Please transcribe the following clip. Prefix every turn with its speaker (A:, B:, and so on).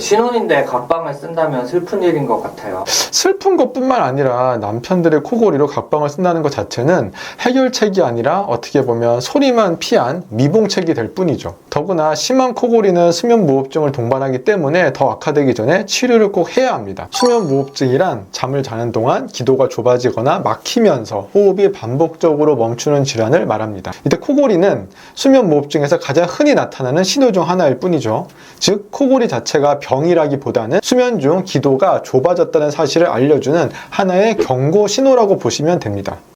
A: 신혼인데 각방을 쓴다면 슬픈 일인 것 같아요.
B: 슬픈 것뿐만 아니라 남편들의 코골이로 각방을 쓴다는 것 자체는 해결책이 아니라 어떻게 보면 소리만 피한 미봉책이 될 뿐이죠. 더구나 심한 코골이는 수면무호흡증을 동반하기 때문에 더 악화되기 전에 치료를 꼭 해야 합니다. 수면무호흡증이란 잠을 자는 동안 기도가 좁아지거나 막히면서 호흡이 반복적으로 멈추는 질환을 말합니다. 이때 코골이는 수면무호흡증에서 가장 흔히 나타나는 신호 중 하나일 뿐이죠. 즉 코골이 자체가 병이라기보다는 수면 중 기도가 좁아졌다는 사실을 알려주는 하나의 경고 신호라고 보시면 됩니다.